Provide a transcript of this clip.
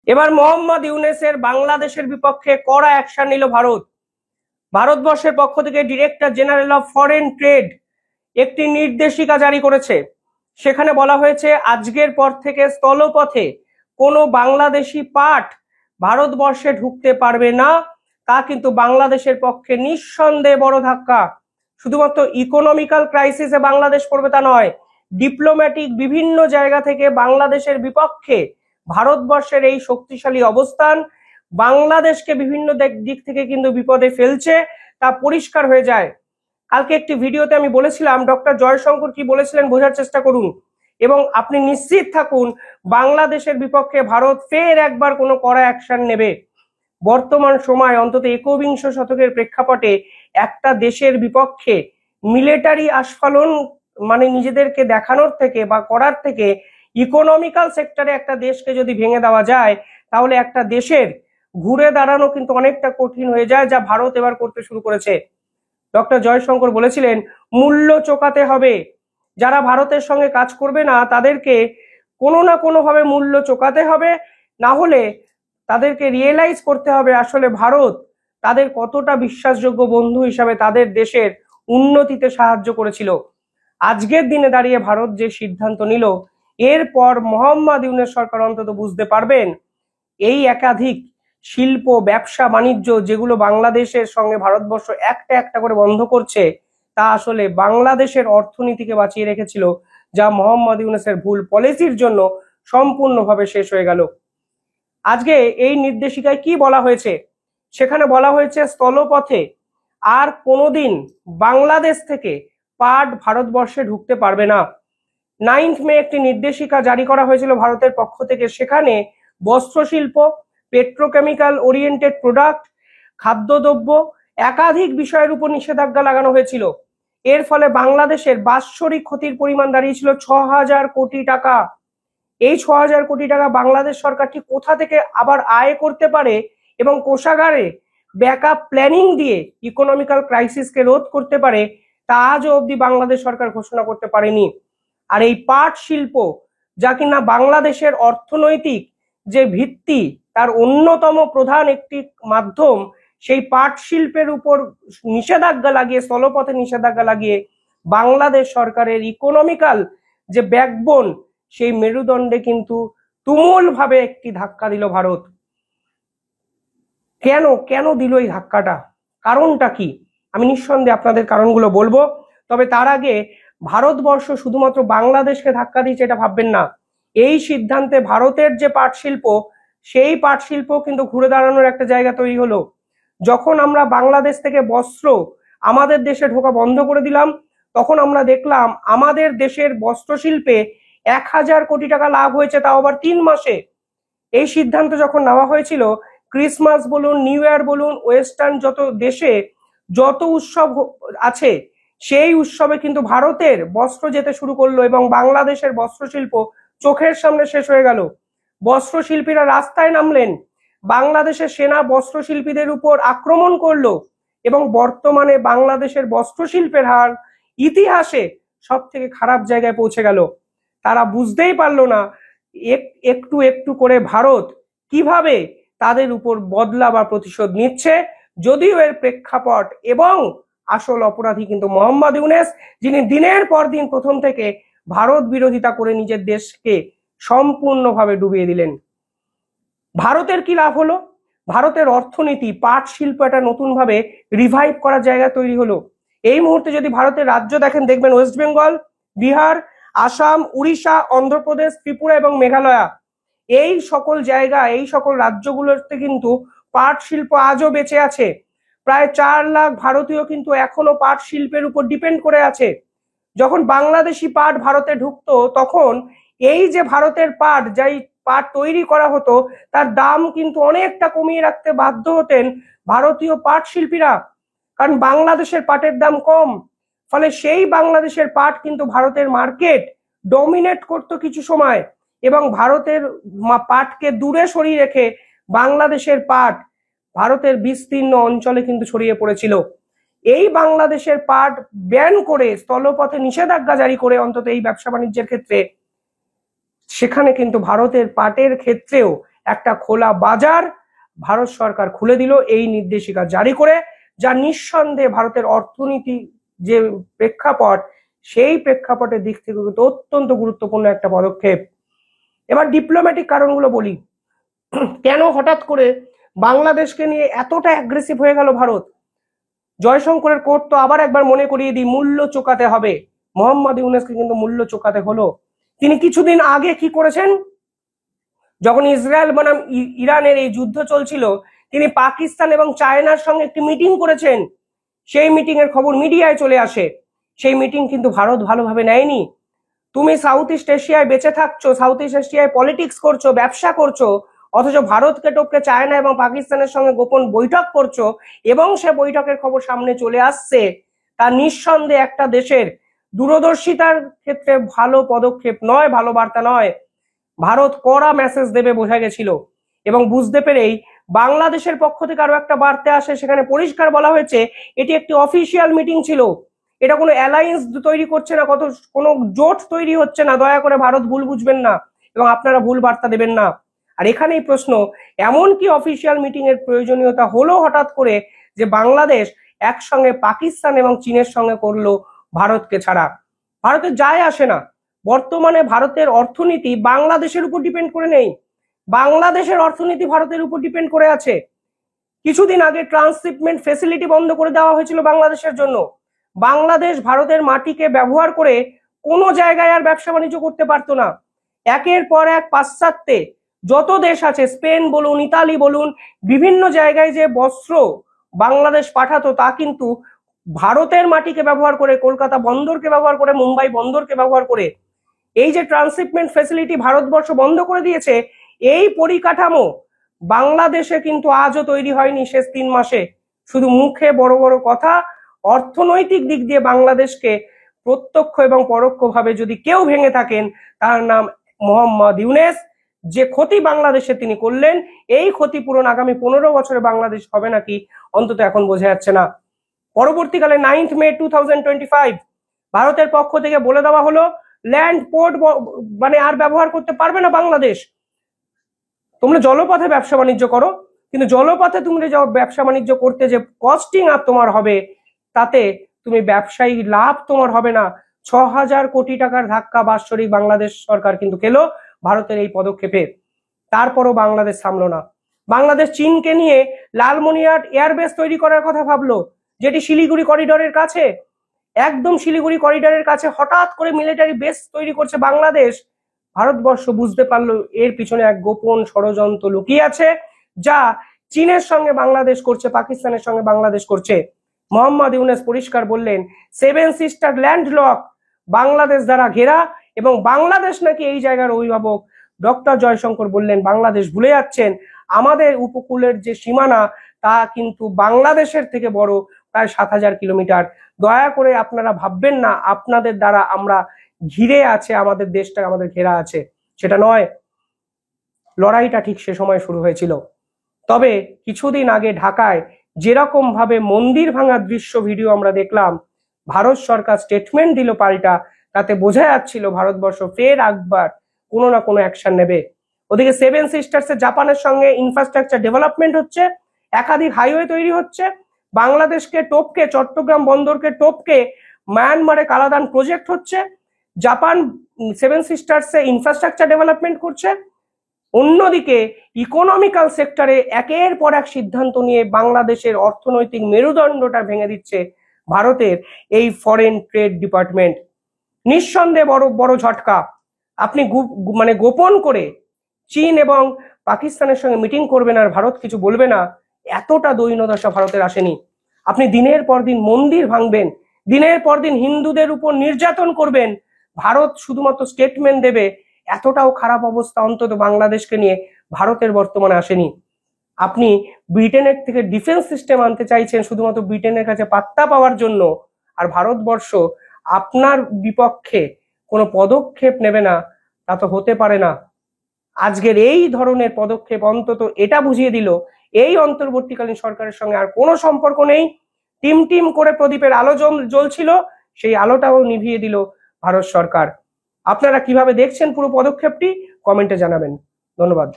এবার মোহাম্মদ ইউনূসের বাংলাদেশের বিপক্ষে কড়া অ্যাকশন নিল ভারত। ভারতবর্ষের পক্ষ থেকে director general of foreign trade একটি নির্দেশিকা জারি করেছে। সেখানে বলা হয়েছে আজকের পর থেকে স্থলপথে কোনো বাংলাদেশি পাট ভারতবর্ষে ঢুকতে পারবে না। তা কিন্তু বাংলাদেশের পক্ষে নিঃসন্দেহে বড় ধাক্কা। শুধুমাত্র ইকোনমিক্যাল ক্রাইসিসে বাংলাদেশ পড়বে তা নয়, ডিপ্লোম্যাটিক বিভিন্ন জায়গা থেকে বাংলাদেশের বিপক্ষে ভারতবর্ষের এই শক্তিশালী অবস্থান বাংলাদেশকে বিভিন্ন দিক থেকে কিন্তু বিপদে ফেলছে, তা পরিষ্কার হয়ে যায়। কালকে একটি ভিডিওতে আমি বলেছিলাম ডক্টর জয়শঙ্কর কি বলেছিলেন বোঝার চেষ্টা করুন, এবং আপনি নিশ্চিত থাকুন বাংলাদেশের বিপক্ষে ভারত ফের একবার কোনো কড়া অ্যাকশন নেবে। বর্তমান সময় অন্তত একবিংশ শতকের প্রেক্ষাপটে একটা দেশের বিপক্ষে মিলিটারি আস্ফালন মানে নিজেদেরকে দেখানোর থেকে বা করার থেকে ইকোনমিক্যাল সেক্টরে একটা দেশকে যদি ভেঙে দেওয়া যায় তাহলে একটা দেশের ঘুরে দাঁড়ানো কিন্তু অনেকটা কঠিন হয়ে যায়, যা ভারত এবার করতে শুরু করেছে। ডক্টর জয়শঙ্কর বলেছিলেন মূল্য চোকাতে হবে, যারা ভারতের সঙ্গে কাজ করবে না তাদেরকে কোনো না কোনোভাবে মূল্য চোকাতে হবে, না হলে তাদেরকে রিয়েলাইজ করতে হবে আসলে ভারত তাদের কতটা বিশ্বাসযোগ্য বন্ধু হিসাবে তাদের দেশের উন্নতিতে সাহায্য করেছিল। আজকের দিনে দাঁড়িয়ে ভারত যে সিদ্ধান্ত নিল, এরপর মোহাম্মদ ইউনূস সরকার অন্তত বুঝতে পারবেন এই একাধিক শিল্প ব্যবসা বাণিজ্য যেগুলো বাংলাদেশের সঙ্গে ভারতবর্ষ একটা একটা করে বন্ধ করছে, তা আসলে বাংলাদেশের অর্থনীতিকে বাঁচিয়ে রেখেছিল, যা মোহাম্মদ ইউনূসের ভুল পলিসির জন্য সম্পূর্ণভাবে শেষ হয়ে গেল। আজকে এই নির্দেশিকায় কি বলা হয়েছে? সেখানে বলা হয়েছে স্থলপথে আর কোনোদিন বাংলাদেশ থেকে পাট ভারতবর্ষে ঢুকতে পারবে না। 9 মে একটি নির্দেশিকা জারি করা হয়েছিল ভারতের পক্ষ থেকে। সেখানে বস্ত্রশিল্প, পেট্রোকেমিক্যাল ওরিয়েন্টেড প্রোডাক্ট, খাদ্যদ্রব্য একাধিক বিষয়ের উপর নিষেধাজ্ঞা লাগানো হয়েছিল। এর ফলে বাংলাদেশের বাৎসরিক ক্ষতির পরিমাণ দাঁড়িয়েছিল 6,000 কোটি টাকা। এই 6,000 কোটি টাকা বাংলাদেশ সরকার ঠিক কোথা থেকে আবার আয় করতে পারে এবং কোষাগারে ব্যাকআপ প্ল্যানিং দিয়ে ইকোনমিক্যাল ক্রাইসিসকে রোধ করতে পারে, তা আজও অবধি বাংলাদেশ সরকার ঘোষণা করতে পারেনি। আর এই পাট শিল্প, যা কিনা বাংলাদেশের অর্থনৈতিক যে ভিত্তি তার অন্যতম প্রধান একটি মাধ্যম, সেই পাট শিল্পের উপর নিষেধাজ্ঞা লাগিয়ে, স্থলপথে নিষেধাজ্ঞা লাগিয়ে বাংলাদেশ সরকারের ইকোনমিক্যাল যে ব্যাকবোন সেই মেরুদণ্ডে কিন্তু তুমুল ভাবে একটি ধাক্কা দিল ভারত। কেন কেন দিল এই ধাক্কাটা? কারণটা কি? আমি নিঃসন্দেহে আপনাদের কারণগুলো বলবো, তবে তার আগে ভারতবর্ষ শুধুমাত্র বাংলাদেশকে ধাক্কা দিচ্ছে এটা ভাববেন না। এই সিদ্ধান্তে ভারতের যে পাট শিল্প, সেই পাট শিল্প কিন্তু ঘুরে দাঁড়ানোর একটা জায়গা তৈরি হলো। যখন আমরা বাংলাদেশ থেকে বস্ত্র আমাদের দেশে ঢোকা বন্ধ করে দিলাম, তখন আমরা দেখলাম আমাদের দেশের বস্ত্র শিল্পে 1,000 কোটি টাকা লাভ হয়েছে, তাও আবার 3 মাসে। এই সিদ্ধান্ত যখন নেওয়া হয়েছিল, ক্রিসমাস বলুন, নিউ ইয়ার বলুন, ওয়েস্টার্ন যত দেশে যত উৎসব আছে সেই উৎসবে কিন্তু ভারতের বস্ত্র যেতে শুরু করলো এবং বাংলাদেশের বস্ত্রশিল্প চোখের সামনে শেষ হয়ে গেল। বস্ত্রশিল্পীরা রাস্তায় নামলেন, বাংলাদেশের সেনা বস্ত্রশিল্পীদের উপর আক্রমণ করলো এবং বর্তমানে বাংলাদেশের বস্ত্রশিল্পের হার ইতিহাসে সব থেকে খারাপ জায়গায় পৌঁছে গেল। তারা বুঝতেই পারলো না একটু একটু করে ভারত কিভাবে তাদের উপর বদলা বা প্রতিশোধ নিচ্ছে, যদিও এর প্রেক্ষাপট এবং আসল অপরাধী কিন্তু মোহাম্মদ ইউনূস, যিনি দিনের পর দিন প্রথম থেকে ভারত বিরোধিতা করে নিজের দেশকে সম্পূর্ণভাবে ডুবিয়ে দিলেন। ভারতের কি লাভ হলো? ভারতের অর্থনীতি, পাট শিল্প একটা নতুন ভাবে রিভাইভ করার জায়গা তৈরি হলো। এই মুহূর্তে যদি ভারতের রাজ্য দেখেন, দেখবেন ওয়েস্ট বেঙ্গল, বিহার, আসাম, উড়িষ্যা, অন্ধ্রপ্রদেশ, ত্রিপুরা এবং মেঘালয়া, এই সকল জায়গা, এই সকল রাজ্যগুলোতে কিন্তু পাট শিল্প আজও বেঁচে আছে। প্রায় 4 লাখ ভারতীয় কিন্তু এখনো পাট শিল্পের উপর ডিপেন্ড করে আছে। যখন বাংলাদেশি পাট ভারতে ঢুকতো, তখন এই যে ভারতের পাট, যাই পাট তৈরি করা হতো, তার দাম কিন্তু অনেকটা কমিয়ে রাখতে বাধ্য হতেন ভারতীয় পাট শিল্পীরা, কারণ বাংলাদেশের পাটের দাম কম। ফলে সেই বাংলাদেশের পাট কিন্তু ভারতের মার্কেট ডমিনেট করতো কিছু সময়, এবং ভারতের পাটকে দূরে সরিয়ে রেখে বাংলাদেশের পাট ভারতের বিস্তীর্ণ অঞ্চলে কিন্তু ছড়িয়ে পড়েছিল। এই বাংলাদেশের পাট ব্যান করে, স্থলপথে নিষেধাজ্ঞা জারি করে, অন্তত এই ব্যবসা বাণিজ্যের ক্ষেত্রে, সেখানে কিন্তু ভারতের পাটের ক্ষেত্রেও একটা খোলা বাজার ভারত সরকার খুলে দিল এই নির্দেশিকা জারি করে, যা নিঃসন্দেহে ভারতের অর্থনীতি যে প্রেক্ষাপট সেই প্রেক্ষাপটের দিক থেকে অত্যন্ত গুরুত্বপূর্ণ একটা পদক্ষেপ। এবার ডিপ্লোম্যাটিক কারণগুলো বলি, কেন হঠাৎ করে বাংলাদেশকে নিয়ে এতটা অ্যাগ্রেসিভ হয়ে গেল ভারত। জয়শঙ্করের কোর্ট তো আবার একবার মনে করিয়ে দিই, মূল্য চোকাতে হবে। মোহাম্মদ ইউনূসকে কিন্তু মূল্য চোকাতে হলো। তিনি কিছুদিন আগে কি করেছেন, যখন ইসরায়েল বনাম ইরানের এই যুদ্ধ চলছিল, তিনি পাকিস্তান এবং চায়নার সঙ্গে একটি মিটিং করেছেন। সেই মিটিং এর খবর মিডিয়ায় চলে আসে। সেই মিটিং কিন্তু ভারত ভালোভাবে নেয়নি। তুমি সাউথ ইস্ট এশিয়ায় বেঁচে থাকছো, সাউথ ইস্ট এশিয়ায় পলিটিক্স করছো, ব্যবসা করছো, অথচ ভারতকে টপকে চায়না এবং পাকিস্তানের সঙ্গে গোপন বৈঠক করছো এবং সে বৈঠকের খবর সামনে চলে আসছে। তা নিঃসন্দেহে একটা দেশের দূরদর্শিতার ক্ষেত্রে ভালো পদক্ষেপ নয়, ভালো বার্তা নয়। ভারত কড়া মেসেজ দেবে বোঝা গেছিল, এবং বুঝতে পেরেই বাংলাদেশের পক্ষ থেকে আরো একটা বার্তা আসে। সেখানে পরিষ্কার বলা হয়েছে এটি একটি অফিসিয়াল মিটিং ছিল, এটা কোনো অ্যালায়েন্স তৈরি করছে না, কোনো জোট তৈরি হচ্ছে না। দয়া করে ভারত ভুল বুঝবেন না এবং আপনারা ভুল বার্তা দেবেন না। আর এখানেই প্রশ্ন, এমন কি অফিসিয়াল মিটিং এর প্রয়োজনীয়তা হলো হঠাৎ করে যে বাংলাদেশ একসঙ্গে পাকিস্তান এবং চীনের সঙ্গে করলো ভারতকে ছাড়া? ভারতের যায় আসে না। বর্তমানে ভারতের অর্থনীতি বাংলাদেশের উপর ডিপেন্ড করে নেই, বাংলাদেশের অর্থনীতি ভারতের উপর ডিপেন্ড করে আছে। কিছুদিন আগে ট্রান্সশিপমেন্ট ফেসিলিটি বন্ধ করে দেওয়া হয়েছিল বাংলাদেশের জন্য। বাংলাদেশ ভারতের মাটিকে ব্যবহার করে কোনো জায়গায় আর ব্যবসা বাণিজ্য করতে পারতো না। একের পর এক পাশ্চাত্যে যত দেশ আছে, স্পেন বলুন, ইতালি বলুন, বিভিন্ন জায়গায় যে বস্ত্র বাংলাদেশ পাঠাতো তা কিন্তু ভারতের মাটিকে ব্যবহার করে, কলকাতা বন্দরকে ব্যবহার করে, মুম্বাই বন্দরকে ব্যবহার করে। এই যে ট্রান্সশিপমেন্ট ফ্যাসিলিটি ভারতবর্ষ বন্ধ করে দিয়েছে, এই পরিকাঠামো বাংলাদেশে কিন্তু আজও তৈরি হয়নি শেষ 3 মাসে। শুধু মুখে বড় বড় কথা। অর্থনৈতিক দিক দিয়ে বাংলাদেশকে প্রত্যক্ষ এবং পরোক্ষভাবে যদি কেউ ভেঙে থাকেন, তার নাম মোহাম্মদ ইউনূস। যে ক্ষতি বাংলাদেশে তিনি করলেন, এই ক্ষতিপূরণ আগামী 15 বছরে বাংলাদেশ হবে নাকি অন্তত এখন বোঝা যাচ্ছে না। পরবর্তীকালে 9 মে 2025 ভারতের পক্ষ থেকে বলে দেওয়া হলো ল্যান্ড পোর্ট মানে আর ব্যবহার করতে পারবে না বাংলাদেশ। তোমরা জলপথে ব্যবসা বাণিজ্য করো, কিন্তু জলপথে তুমি ব্যবসা বাণিজ্য করতে যে কস্টিং আর তোমার হবে, তাতে তুমি ব্যবসায়ী লাভ তোমার হবে না। 6000 কোটি টাকার ধাক্কা বাৎসরিক বাংলাদেশ সরকার কিন্তু খেলো ভারতের এই পদক্ষেপে। তারপরও বাংলাদেশ থামলো না। বাংলাদেশ চীনকে নিয়ে লালমনিরহাট এয়ারবেস তৈরি করার কথা ভাবলো, যেটি শিলিগুড়ি করিডোরের কাছে, একদম শিলিগুড়ি করিডোরের কাছে হঠাৎ করে মিলিটারি বেস তৈরি করছে বাংলাদেশ। ভারতবর্ষ বুঝতে পারলো এর পিছনে এক গোপন ষড়যন্ত্র লুকিয়ে আছে, যা চীনের সঙ্গে বাংলাদেশ করছে, পাকিস্তানের সঙ্গে বাংলাদেশ করছে। মোহাম্মদ ইউনূস পরিষ্কার বললেন 7 সিস্টার ল্যান্ডলক বাংলাদেশ দ্বারা ঘেরা, এবং বাংলাদেশ নাকি এই জায়গার অভিভাবক। ডক্টর জয়শঙ্কর বললেন বাংলাদেশ ভুলে যাচ্ছেন, আমাদের উপকূলের যে সীমানা তা কিন্তু বাংলাদেশের থেকে বড়, প্রায় 7000 কিলোমিটার। দয়া করে আপনারা ভাববেন না আপনাদের দ্বারা আমরা ঘিরে আছে, আমাদের দেশটা আমাদের ঘেরা আছে, সেটা নয়। লড়াইটা ঠিক সে সময় শুরু হয়েছিল। তবে কিছুদিন আগে ঢাকায় যেরকম ভাবে মন্দির ভাঙার দৃশ্য ভিডিও আমরা দেখলাম, ভারত সরকার স্টেটমেন্ট দিল পাল্টা, তাতে বোঝা যাচ্ছিল ভারতবর্ষ ফের একবার কোনো না কোনো অ্যাকশন নেবে। ওদিকে 7 সিস্টার্সে জাপানের সঙ্গে ইনফ্রাস্ট্রাকচার ডেভেলপমেন্ট হচ্ছে, একাধিক হাইওয়ে তৈরি হচ্ছে। বাংলাদেশকে টপকে, চট্টগ্রাম বন্দরকে টপকে মায়ানমারে কালাদান প্রজেক্ট হচ্ছে। জাপান 7 সিস্টার্সে ইনফ্রাস্ট্রাকচার ডেভেলপমেন্ট করছে। অন্যদিকে ইকোনমিক্যাল সেক্টরে একের পর এক সিদ্ধান্ত নিয়ে বাংলাদেশের অর্থনৈতিক মেরুদণ্ডটা ভেঙে দিচ্ছে ভারতের এই ফরেন ট্রেড ডিপার্টমেন্ট। নিঃসন্দেহে বড় বড় ঝটকা। আপনি মানে গোপন করে চীন এবং পাকিস্তানের সঙ্গে মিটিং করবেন আর ভারত কিছু বলবে না, এতটা দৈন্যদশা ভারতের আসেনি। আপনি দিনের পর দিন মন্দির ভাঙবেন, দিনের পর দিন হিন্দুদের উপর নির্যাতন করবেন, ভারত শুধুমাত্র স্টেটমেন্ট দেবে, এতটাও খারাপ অবস্থা অন্তত বাংলাদেশকে নিয়ে ভারতের বর্তমানে আসেনি। আপনি ব্রিটেনের থেকে ডিফেন্স সিস্টেম আনতে চাইছেন শুধুমাত্র ব্রিটেনের কাছে পাত্তা পাওয়ার জন্য, আর ভারতবর্ষ আপনার বিপক্ষে কোনো পদক্ষেপ নেবে না, তা তো হতে পারে না। আজকের এই ধরনের পদক্ষেপ অন্তত এটা বুঝিয়ে দিল এই অন্তর্বর্তীকালীন সরকারের সঙ্গে আর কোনো সম্পর্ক নেই। টিম টিম করে প্রদীপের আলো জ্বলছিল, সেই আলোটাও নিভিয়ে দিল ভারত সরকার। আপনারা কিভাবে দেখছেন পুরো পদক্ষেপটি কমেন্টে জানাবেন। ধন্যবাদ।